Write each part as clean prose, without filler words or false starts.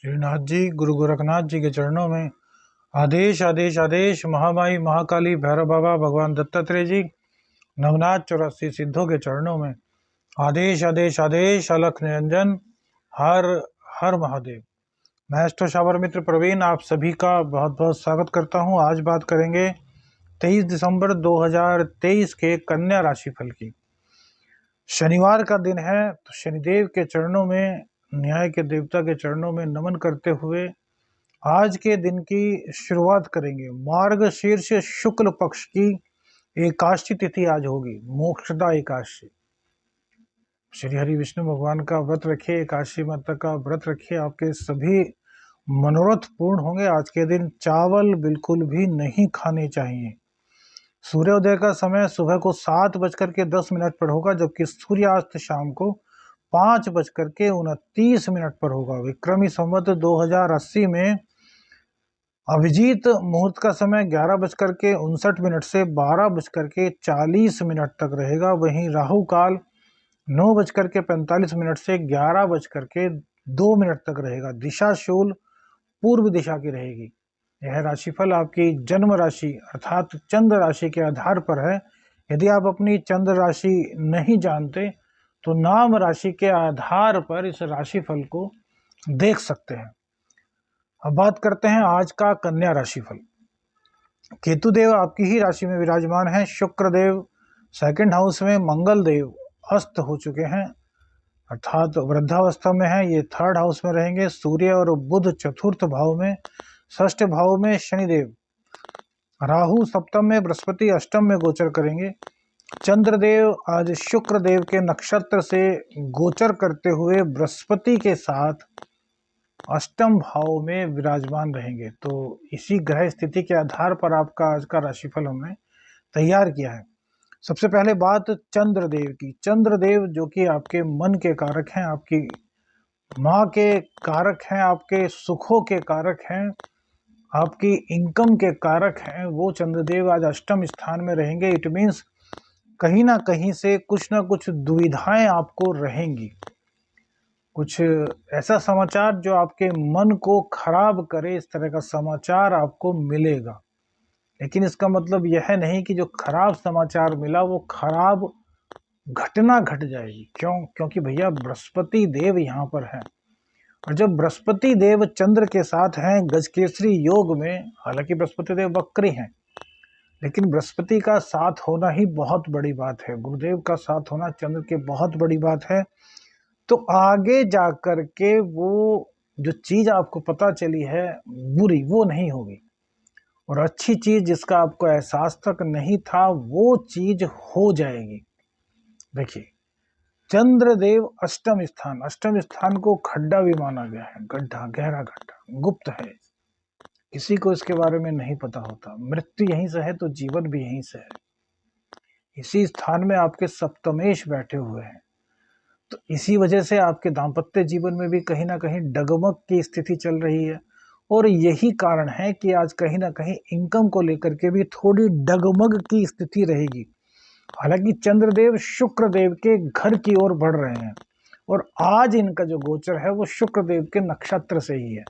श्रीनाथ जी गुरु गोरखनाथ जी के चरणों में आदेश आदेश आदेश। महामाई महाकाली भैरव बाबा भगवान दत्तात्रेय जी नवनाथ 84 सिद्धों के चरणों में आदेश आदेश आदेश। अलख निरंजन हर हर महादेव। मैं एस्ट्रो शावर मित्र प्रवीण आप सभी का बहुत बहुत स्वागत करता हूं। आज बात करेंगे 23 दिसंबर 2023 के कन्या राशिफल की। शनिवार का दिन है तो शनिदेव के चरणों में, न्याय के देवता के चरणों में नमन करते हुए आज के दिन की शुरुआत करेंगे। मार्गशीर्ष शुक्ल पक्ष की एकादशी तिथि आज होगी, मोक्षदा एकादशी। श्री हरि विष्णु भगवान का व्रत रखिए, एकादशी माता का व्रत रखिए, आपके सभी मनोरथ पूर्ण होंगे। आज के दिन चावल बिल्कुल भी नहीं खाने चाहिए। सूर्योदय का समय सुबह को 7:10 पर होगा, जबकि सूर्यास्त शाम को 5:29 पर होगा। विक्रमी संवत 2080 में अभिजीत मुहूर्त का समय 11:59 से 12:40 तक रहेगा। वहीं राहु काल 9:45 से 11:02 तक रहेगा। दिशा शूल पूर्व दिशा की रहेगी। यह राशिफल आपकी जन्म राशि अर्थात चंद्र राशि के आधार पर है। यदि आप अपनी चंद्र राशि नहीं जानते तो नाम राशि के आधार पर इस राशिफल को देख सकते हैं। अब बात करते हैं आज का कन्या राशिफल। केतु देव आपकी ही राशि में विराजमान है। शुक्र देव सेकंड हाउस में, मंगल देव अस्त हो चुके हैं अर्थात वृद्धावस्था में है, ये थर्ड हाउस में रहेंगे। सूर्य और बुध चतुर्थ भाव में, षष्ठ भाव में शनिदेव, राहु सप्तम में, बृहस्पति अष्टम में गोचर करेंगे। चंद्रदेव आज शुक्र देव के नक्षत्र से गोचर करते हुए बृहस्पति के साथ अष्टम भाव में विराजमान रहेंगे। तो इसी ग्रह स्थिति के आधार पर आपका आज का राशिफल हमने तैयार किया है। सबसे पहले बात चंद्रदेव की। चंद्रदेव जो कि आपके मन के कारक हैं, आपकी माँ के कारक हैं, आपके सुखों के कारक हैं, आपकी इनकम के कारक हैं, वो चंद्रदेव आज अष्टम स्थान में रहेंगे। इट मीन्स कहीं ना कहीं से कुछ ना कुछ दुविधाएं आपको रहेंगी, कुछ ऐसा समाचार जो आपके मन को खराब करे, इस तरह का समाचार आपको मिलेगा। लेकिन इसका मतलब यह नहीं कि जो खराब समाचार मिला वो खराब घटना घट जाएगी। क्योंकि भैया बृहस्पति देव यहाँ पर है, और जब बृहस्पति देव चंद्र के साथ हैं गजकेसरी योग में, हालांकि बृहस्पति देव वक्री हैं, लेकिन बृहस्पति का साथ होना ही बहुत बड़ी बात है। गुरुदेव का साथ होना चंद्र के बहुत बड़ी बात है। तो आगे जाकर के वो जो चीज आपको पता चली है बुरी, वो नहीं होगी, और अच्छी चीज जिसका आपको एहसास तक नहीं था वो चीज हो जाएगी। देखिए, चंद्रदेव अष्टम स्थान को खड्डा भी माना गया है, गड्ढा, गहरा गड्ढा, गुप्त है, किसी को इसके बारे में नहीं पता होता। मृत्यु यहीं से है तो जीवन भी यहीं से है। इसी स्थान में आपके सप्तमेश बैठे हुए हैं, तो इसी वजह से आपके दाम्पत्य जीवन में भी कहीं ना कहीं डगमग की स्थिति चल रही है, और यही कारण है कि आज कहीं ना कहीं इनकम को लेकर के भी थोड़ी डगमग की स्थिति रहेगी। हालांकि चंद्रदेव शुक्र देव के घर की ओर बढ़ रहे हैं, और आज इनका जो गोचर है वो शुक्र देव के नक्षत्र से ही है।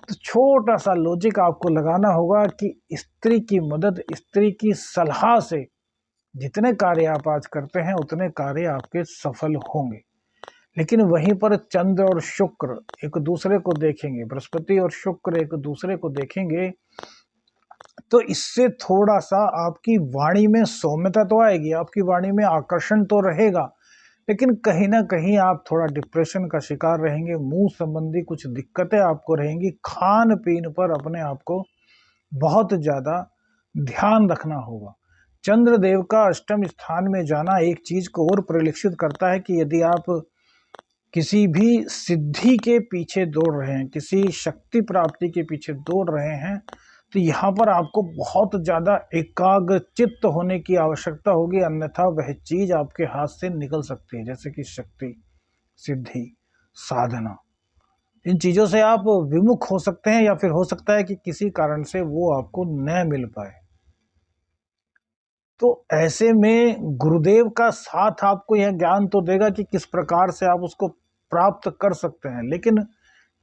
तो छोटा सा लॉजिक आपको लगाना होगा कि स्त्री की मदद, स्त्री की सलाह से जितने कार्य आप आज करते हैं उतने कार्य आपके सफल होंगे। लेकिन वहीं पर चंद्र और शुक्र एक दूसरे को देखेंगे, बृहस्पति और शुक्र एक दूसरे को देखेंगे, तो इससे थोड़ा सा आपकी वाणी में सौम्यता तो आएगी, आपकी वाणी में आकर्षण तो रहेगा, लेकिन कहीं ना कहीं आप थोड़ा डिप्रेशन का शिकार रहेंगे। मुंह संबंधी कुछ दिक्कतें आपको रहेंगी। खान पीन पर अपने आप को बहुत ज्यादा ध्यान रखना होगा। चंद्रदेव का अष्टम स्थान में जाना एक चीज को और परिलक्षित करता है कि यदि आप किसी भी सिद्धि के पीछे दौड़ रहे हैं, किसी शक्ति प्राप्ति के पीछे दौड़ रहे हैं, तो यहाँ पर आपको बहुत ज़्यादा एकाग्रचित्त होने की आवश्यकता होगी, अन्यथा वह चीज़ आपके हाथ से निकल सकती है। जैसे कि शक्ति, सिद्धि, साधना, इन चीज़ों से आप विमुख हो सकते हैं, या फिर हो सकता है कि किसी कारण से वो आपको न मिल पाए। तो ऐसे में गुरुदेव का साथ आपको यह ज्ञान तो देगा कि किस प्रकार से आप उसको प्राप्त कर सकते हैं, लेकिन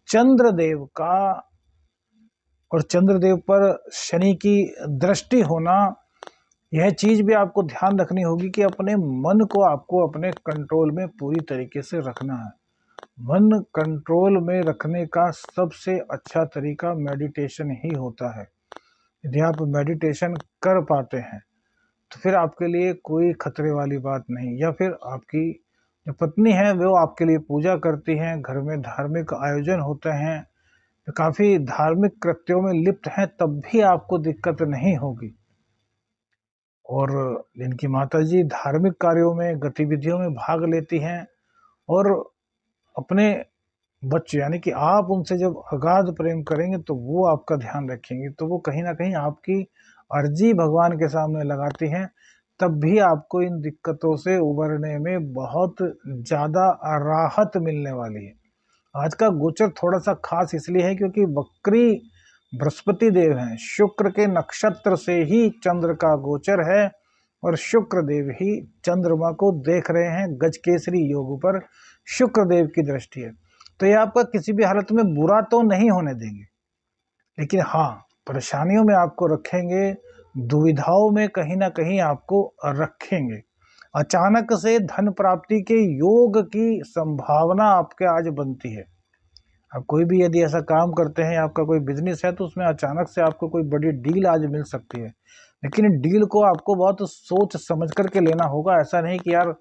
चंद्रदेव का और चंद्रदेव पर शनि की दृष्टि होना, यह चीज भी आपको ध्यान रखनी होगी कि अपने मन को आपको अपने कंट्रोल में पूरी तरीके से रखना है। मन कंट्रोल में रखने का सबसे अच्छा तरीका मेडिटेशन ही होता है। यदि आप मेडिटेशन कर पाते हैं तो फिर आपके लिए कोई खतरे वाली बात नहीं। या फिर आपकी जो पत्नी है वो आपके लिए पूजा करती हैं, घर में धार्मिक आयोजन होते हैं, काफी धार्मिक कृत्यों में लिप्त हैं, तब भी आपको दिक्कत नहीं होगी। और जिनकी माताजी धार्मिक कार्यों में, गतिविधियों में भाग लेती हैं और अपने बच्चे यानी कि आप उनसे जब अगाध प्रेम करेंगे तो वो आपका ध्यान रखेंगे, तो वो कहीं ना कहीं आपकी अर्जी भगवान के सामने लगाती हैं, तब भी आपको इन दिक्कतों से उबरने में बहुत ज़्यादा राहत मिलने वाली है। आज का गोचर थोड़ा सा खास इसलिए है क्योंकि वक्री बृहस्पति देव हैं, शुक्र के नक्षत्र से ही चंद्र का गोचर है और शुक्र देव ही चंद्रमा को देख रहे हैं। गजकेसरी योग पर शुक्र देव की दृष्टि है, तो ये आपका किसी भी हालत में बुरा तो नहीं होने देंगे, लेकिन हाँ परेशानियों में आपको रखेंगे, दुविधाओं में कहीं ना कहीं आपको रखेंगे। अचानक से धन प्राप्ति के योग की संभावना आपके आज बनती है। आप कोई भी यदि ऐसा काम करते हैं, आपका कोई बिजनेस है, तो उसमें अचानक से आपको कोई बड़ी डील आज मिल सकती है, लेकिन डील को आपको बहुत सोच समझ करके लेना होगा। ऐसा नहीं कि यार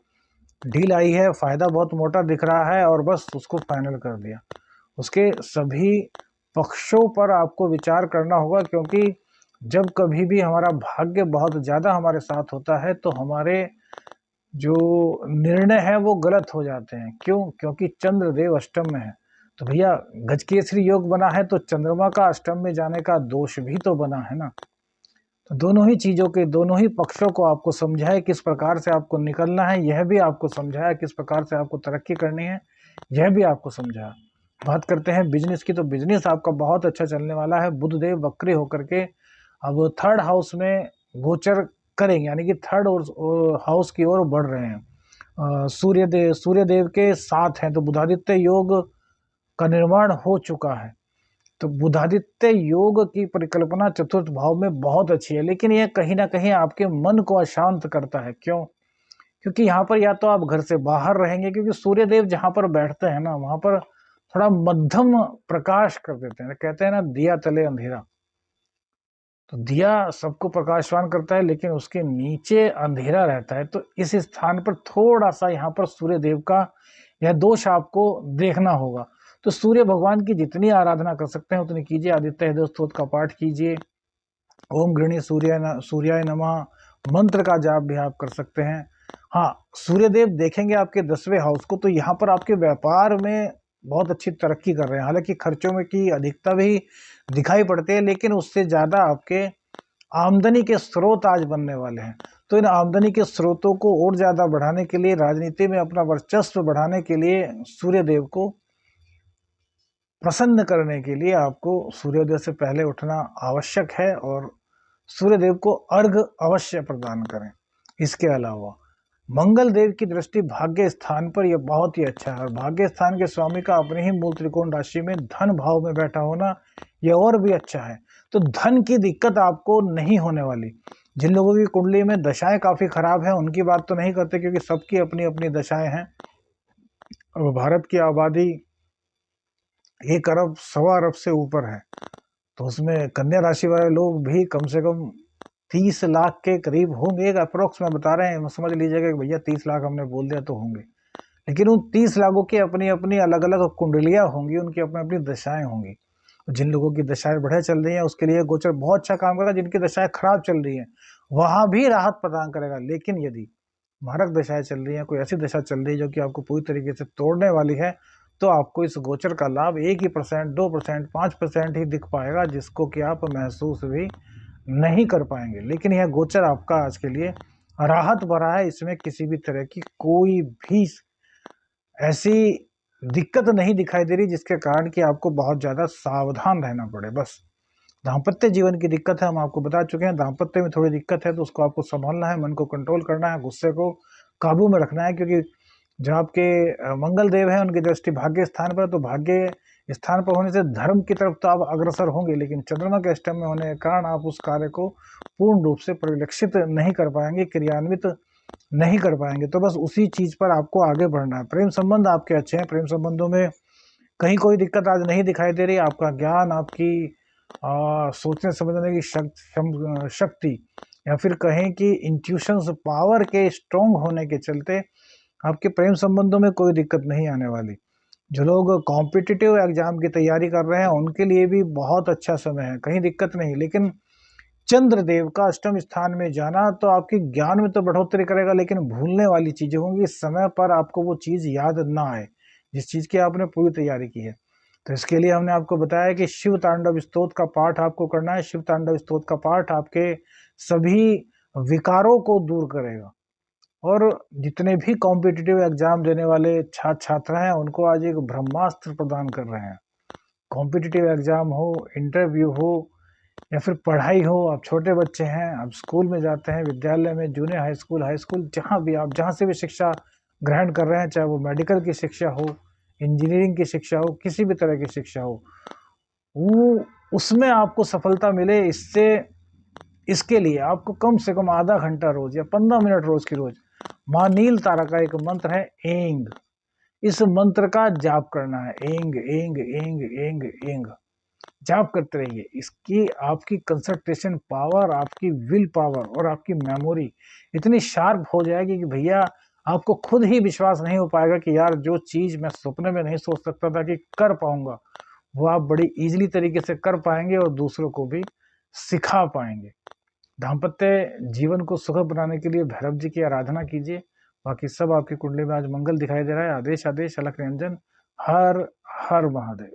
डील आई है, फायदा बहुत मोटा दिख रहा है और बस उसको फाइनल कर दिया। उसके सभी पक्षों पर आपको विचार करना होगा, क्योंकि जब कभी भी हमारा भाग्य बहुत ज़्यादा हमारे साथ होता है तो हमारे जो निर्णय है वो गलत हो जाते हैं। क्यों? क्योंकि चंद्रदेव अष्टम में है। तो भैया गजकेसरी योग बना है तो चंद्रमा का अष्टम में जाने का दोष भी तो बना है ना। तो दोनों ही चीज़ों के दोनों ही पक्षों को आपको समझाए किस प्रकार से आपको निकलना है, यह भी आपको समझाया किस प्रकार से आपको तरक्की करनी है, यह भी आपको समझाया। बात करते हैं बिजनेस की, तो बिजनेस आपका बहुत अच्छा चलने वाला है। बुधदेव वक्री होकर के अब थर्ड हाउस में गोचर करेंगे, यानी कि थर्ड हाउस की ओर बढ़ रहे हैं। सूर्यदेव के साथ हैं, तो बुधादित्य योग का निर्माण हो चुका है। तो बुधादित्य योग की परिकल्पना चतुर्थ भाव में बहुत अच्छी है, लेकिन यह कहीं ना कहीं आपके मन को अशांत करता है। क्यों? क्योंकि यहाँ पर या तो आप घर से बाहर रहेंगे, क्योंकि सूर्यदेव जहाँ पर बैठते हैं ना वहां पर थोड़ा मध्यम प्रकाश कर देते हैं। कहते हैं ना दिया तले अंधेरा, तो दिया सबको प्रकाशवान करता है लेकिन उसके नीचे अंधेरा रहता है। तो इस स्थान पर थोड़ा सा यहाँ पर सूर्य देव का यह दोष आपको देखना होगा। तो सूर्य भगवान की जितनी आराधना कर सकते हैं उतनी कीजिए। आदित्य हृदय स्तोत्र का पाठ कीजिए, ओम गृणी सूर्याय नमः मंत्र का जाप भी आप कर सकते हैं। हाँ, सूर्यदेव देखेंगे आपके 10वें हाउस को, तो यहाँ पर आपके व्यापार में बहुत अच्छी तरक्की कर रहे हैं। हालांकि खर्चों में की अधिकता भी दिखाई पड़ती है, लेकिन उससे ज़्यादा आपके आमदनी के स्रोत आज बनने वाले हैं। तो इन आमदनी के स्रोतों को और ज़्यादा बढ़ाने के लिए, राजनीति में अपना वर्चस्व बढ़ाने के लिए, सूर्यदेव को प्रसन्न करने के लिए आपको सूर्योदय से पहले उठना आवश्यक है और सूर्यदेव को अर्घ अवश्य प्रदान करें। इसके अलावा मंगल देव की दृष्टि भाग्य स्थान पर यह बहुत ही अच्छा है, और भाग्य स्थान के स्वामी का अपने ही मूल त्रिकोण राशि में धन भाव में बैठा होना यह और भी अच्छा है। तो धन की दिक्कत आपको नहीं होने वाली। जिन लोगों की कुंडली में दशाएं काफी खराब है उनकी बात तो नहीं करते, क्योंकि सबकी अपनी अपनी दशाएं हैं। और भारत की आबादी 1 अरब 1.25 अरब से ऊपर है, तो उसमें कन्या राशि वाले लोग भी कम से कम 30 लाख के करीब होंगे। एक अप्रोक्स में बता रहे हैं, समझ लीजिएगा कि भैया 30 लाख हमने बोल दिया तो होंगे, लेकिन उन 30 लाखों की अपनी अपनी अलग अलग कुंडलियां होंगी, उनकी अपनी अपनी दशाएं होंगी। जिन लोगों की दशाएं बढ़िया चल रही हैं उसके लिए गोचर बहुत अच्छा काम करेगा। जिनकी दशाएं खराब चल रही हैं वहां भी राहत प्रदान करेगा। लेकिन यदि मारक दशाएं चल रही हैं, कोई ऐसी दशा चल रही है जो कि आपको पूरी तरीके से तोड़ने वाली है, तो आपको इस गोचर का लाभ 1% 2% 5% ही दिख पाएगा, जिसको कि आप महसूस भी नहीं कर पाएंगे। लेकिन यह गोचर आपका आज के लिए राहत भरा है, इसमें किसी भी तरह की कोई भी ऐसी दिक्कत नहीं दिखाई दे रही जिसके कारण कि आपको बहुत ज़्यादा सावधान रहना पड़े। बस दाम्पत्य जीवन की दिक्कत है, हम आपको बता चुके हैं। दाम्पत्य में थोड़ी दिक्कत है तो उसको आपको संभालना है, मन को कंट्रोल करना है, गुस्से को काबू में रखना है, क्योंकि जो आपके मंगल देव है उनकी दृष्टि भाग्य स्थान पर, तो भाग्य स्थान पर होने से धर्म की तरफ तो आप अग्रसर होंगे, लेकिन चंद्रमा के अष्टम में होने के कारण आप उस कार्य को पूर्ण रूप से परिलक्षित नहीं कर पाएंगे, क्रियान्वित नहीं कर पाएंगे। तो बस उसी चीज पर आपको आगे बढ़ना है। प्रेम संबंध आपके अच्छे हैं, प्रेम संबंधों में कहीं कोई दिक्कत आज नहीं दिखाई दे रही। आपका ज्ञान, आपकी सोचने समझने की शक्ति, या फिर कहें कि इंट्यूशंस पावर के स्ट्रॉन्ग होने के चलते आपके प्रेम संबंधों में कोई दिक्कत नहीं आने वाली। जो लोग कॉम्पिटिटिव एग्जाम की तैयारी कर रहे हैं उनके लिए भी बहुत अच्छा समय है, कहीं दिक्कत नहीं। लेकिन चंद्रदेव का अष्टम स्थान में जाना तो आपके ज्ञान में तो बढ़ोतरी करेगा, लेकिन भूलने वाली चीजें होंगी, समय पर आपको वो चीज याद ना आए जिस चीज की आपने पूरी तैयारी की है। तो इसके लिए हमने आपको बताया कि शिव तांडव स्तोत्र का पाठ आपको करना है। शिव तांडव स्तोत्र का पाठ आपके सभी विकारों को दूर करेगा। और जितने भी कॉम्पिटिटिव एग्जाम देने वाले छात्र छात्रा हैं उनको आज एक ब्रह्मास्त्र प्रदान कर रहे हैं। कॉम्पिटिटिव एग्जाम हो, इंटरव्यू हो, या फिर पढ़ाई हो, आप छोटे बच्चे हैं, आप स्कूल में जाते हैं, विद्यालय में, जूनियर हाई स्कूल, जहाँ भी आप जहाँ से भी शिक्षा ग्रहण कर रहे हैं, चाहे वो मेडिकल की शिक्षा हो, इंजीनियरिंग की शिक्षा हो, किसी भी तरह की शिक्षा हो, वो उसमें आपको सफलता मिले, इसके लिए आपको कम से कम आधा घंटा रोज या 15 मिनट रोज की रोज माँ नील तारा का एक मंत्र है एंग, इस मंत्र का जाप करना है। एंग एंग एंग एंग एंग जाप करते रहिए। इसकी आपकी कंसंट्रेशन पावर, आपकी विल पावर और आपकी मेमोरी इतनी शार्प हो जाएगी कि भैया आपको खुद ही विश्वास नहीं हो पाएगा कि यार जो चीज मैं सपने में नहीं सोच सकता था कि कर पाऊंगा, वो आप बड़ी इजीली तरीके से कर पाएंगे और दूसरों को भी सिखा पाएंगे। दाम्पत्य जीवन को सुखद बनाने के लिए भैरव जी की आराधना कीजिए। बाकी सब आपकी कुंडली में आज मंगल दिखाई दे रहा है। आदेश आदेश अलख निरंजन। हर हर महादेव।